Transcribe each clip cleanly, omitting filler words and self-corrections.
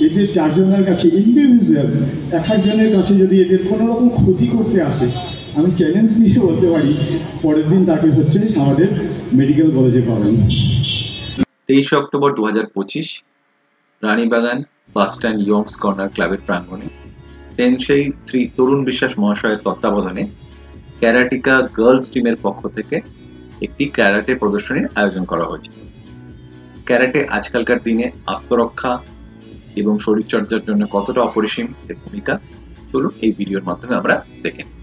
এদের চারজনের কাছে ইন্ডিভিজুয়াল এক একজনের কাছে যদি এদের কোনো রকম ক্ষতি করতে আসে, আমি চ্যালেঞ্জ নিয়ে বলতে পারি পরের দিন তাকে হচ্ছে আমাদের মেডিকেল কলেজে পাবেন। 23 October 2025 Ranibagan bus stand Young's corner ক্লাবের প্রাঙ্গণে সেনসেই শ্রী তরুণ বিশ্বাস মহাশয়ের তত্ত্বাবধানে ক্যারাটিকা গার্লস টিমের পক্ষ থেকে একটি ক্যারাটে প্রদর্শনীর আয়োজন করা হয়েছে। ক্যারাটে আজকালকার দিনে আত্মরক্ষা এবং শরীরচর্চার জন্য কতটা অপরিসীম এর ভূমিকা চলুন এই ভিডিওর মাধ্যমে আমরা দেখে নিই।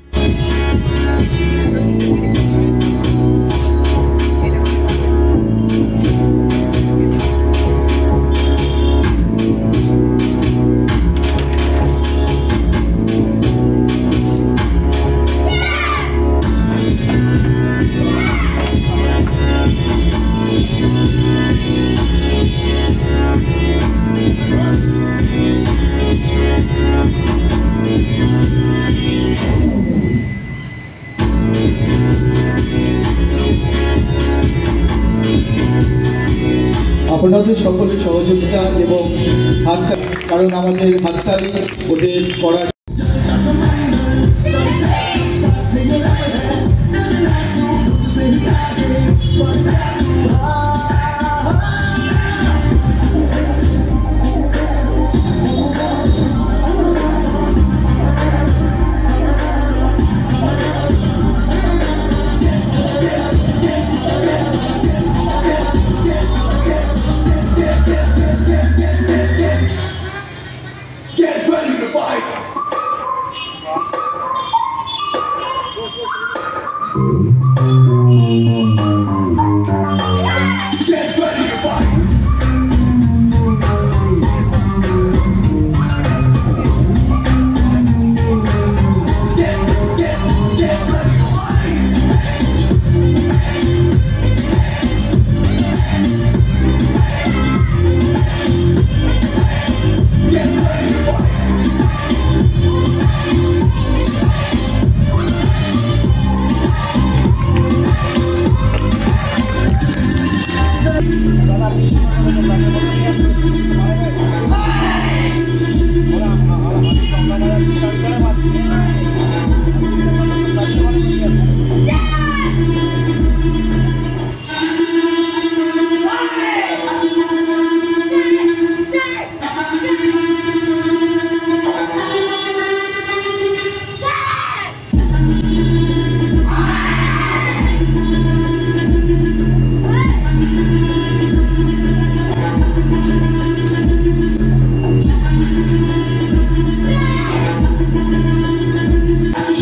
আপনাদের সকলের সহযোগিতা এবং হাততালি, কারণ আমাদের হাততালি ওদের করার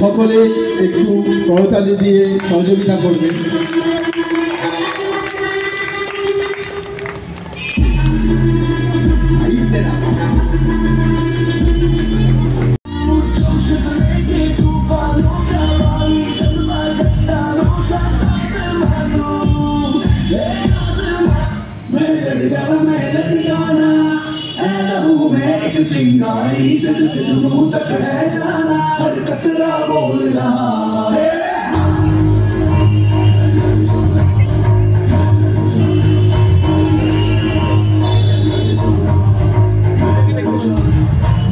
সকলে একটু করতালি দিয়ে সহযোগিতা করবেন। चिंगारी से जुनू तक है जाना, हर कतरा बोल रहा है।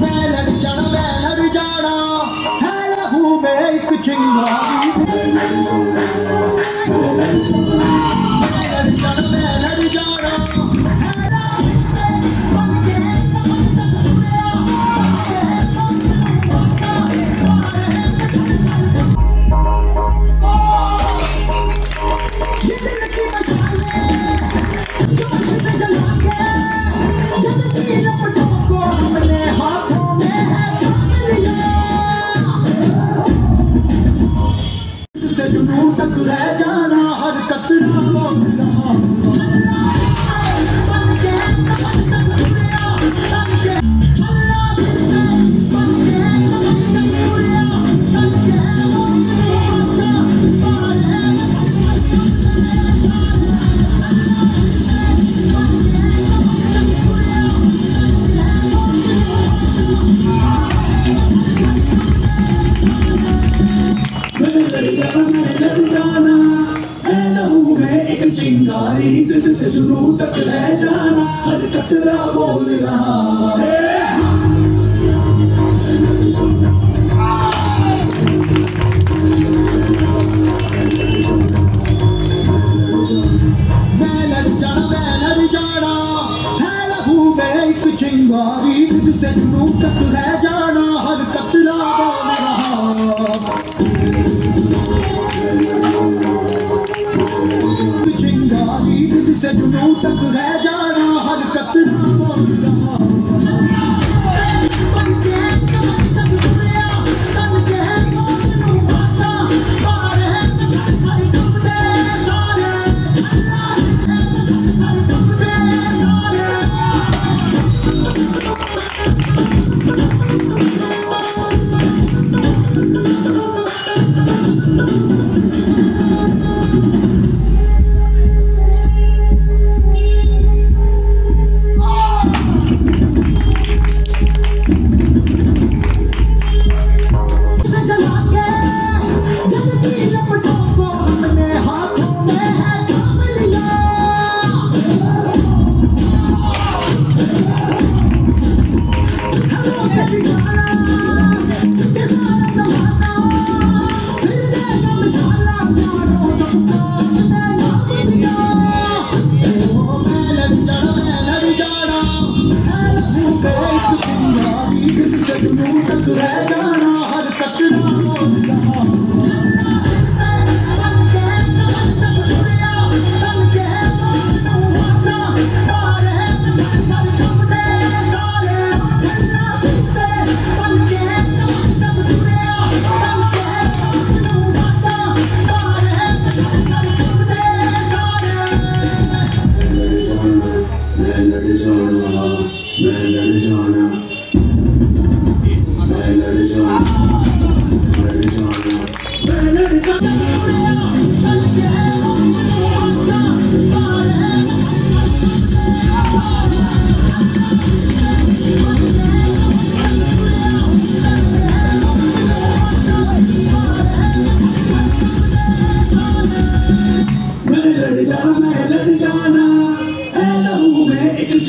मैं लड़ जाना है लहू में एक चिंगारी। मैं लड़ जाना तक रह जाना, हर कतरा बोल रहा। मैं लड़ जाना से जुनून तक रह जाना, हर कतरा बोल रहा है। मैं लड़ जाना है लहू में एक चिंगारी, तुझसे जुनून तक रह जाना, हर कतरा बोल रहा। चिंगारी तुझसे जुनून तक रह जाना, हर कतरा बोल रहा।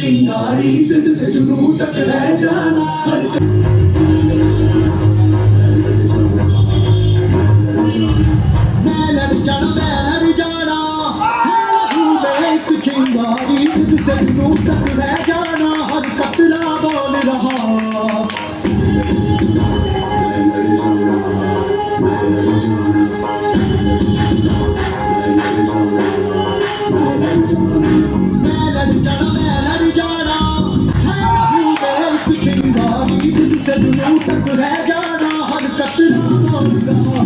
चिंगारी जिद से जुनून तक रह जाना, हर मैं लड़ जाना एक चिंगारी जिद से जुनून तक रह जाना, हर कतरा बोल रहा। से जुनून तक रह जाना, हर कतरा बोल रहा।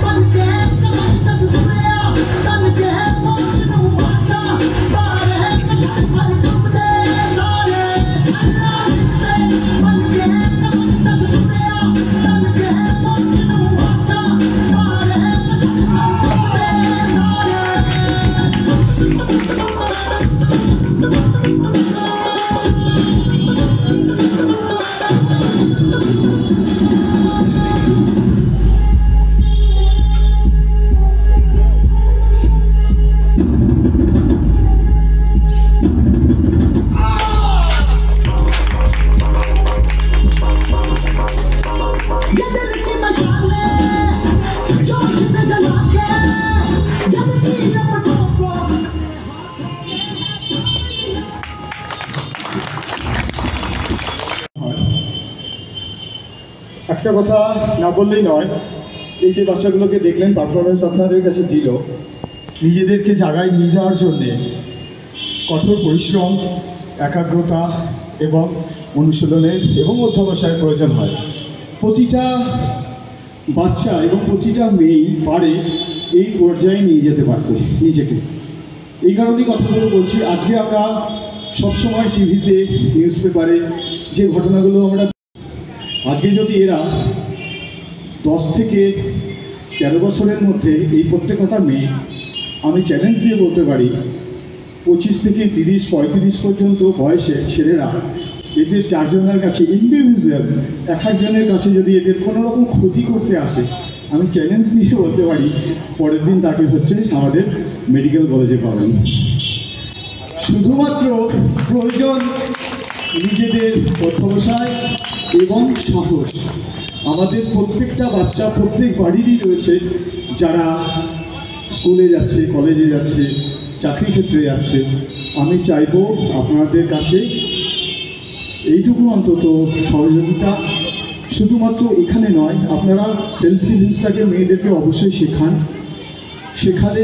बन के तक दुनिया तन के मोनू आटा बारे हर टुकड़े सारे बन के तक दुनिया तन के मोनू आटा बारे हर टुकड़े सारे। একটা কথা না বললেই নয়, এই যে বাচ্চাগুলোকে দেখলেন পারফরমেন্স আপনাদের কাছে দিল, নিজেদেরকে জায়গায় নিয়ে যাওয়ার জন্যে কঠোর পরিশ্রম, একাগ্রতা এবং অনুশীলনের এবং অধ্যবসায়ের প্রয়োজন হয়। প্রতিটা বাচ্চা এবং প্রতিটা মেয়েই পারে এই পর্যায়ে নিয়ে যেতে পারবে নিজেকে। এই কারণেই কথাগুলো বলছি। আজকে আমরা সবসময় টিভিতে, নিউজ পেপারে যে ঘটনাগুলো আমরা, আজকে যদি এরা 10 থেকে 13 বছরের মধ্যে এই প্রত্যেকটা মেয়ে, আমি চ্যালেঞ্জ দিয়ে বলতে পারি 25 থেকে 30-35 পর্যন্ত বয়সের ছেলেরা, এদের 4 জনের কাছে ইন্ডিভিজুয়াল এক একজনের কাছে যদি এদের কোনো রকম ক্ষতি করতে আসে, আমি চ্যালেঞ্জ নিয়ে বলতে পারি পরের দিন তাকে হচ্ছে আমাদের মেডিকেল কলেজে পাবেন। শুধুমাত্র প্রয়োজন নিজেদের অধ্যবসায় এবং সাহস। আমাদের প্রত্যেকটা বাচ্চা প্রত্যেক বাড়িরই রয়েছে যারা স্কুলে যাচ্ছে, কলেজে যাচ্ছে, চাকরি ক্ষেত্রে যাচ্ছে। আমি চাইবো আপনাদের কাছে এইটুকু অন্তত সহযোগিতা, শুধুমাত্র এখানে নয়, আপনারা সেলফ ডিফেন্সটাকে মেয়েদেরকে অবশ্যই শেখান। শেখালে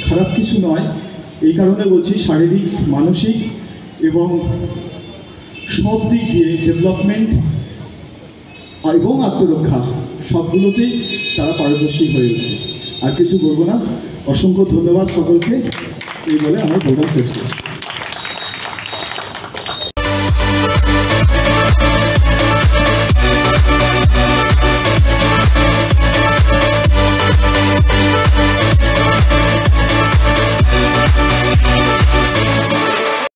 খারাপ কিছু নয়, এই কারণে বলছি শারীরিক, মানসিক এবং সব দিক দিয়ে ডেভেলপমেন্ট এবং আত্মরক্ষা সবগুলোতেই তারা পারদর্শী হয়ে ওঠে। আর কিছু বলবো না, অসংখ্য ধন্যবাদ সকলকে, এই বলে আমার প্রোগ্রাম শেষ করছি।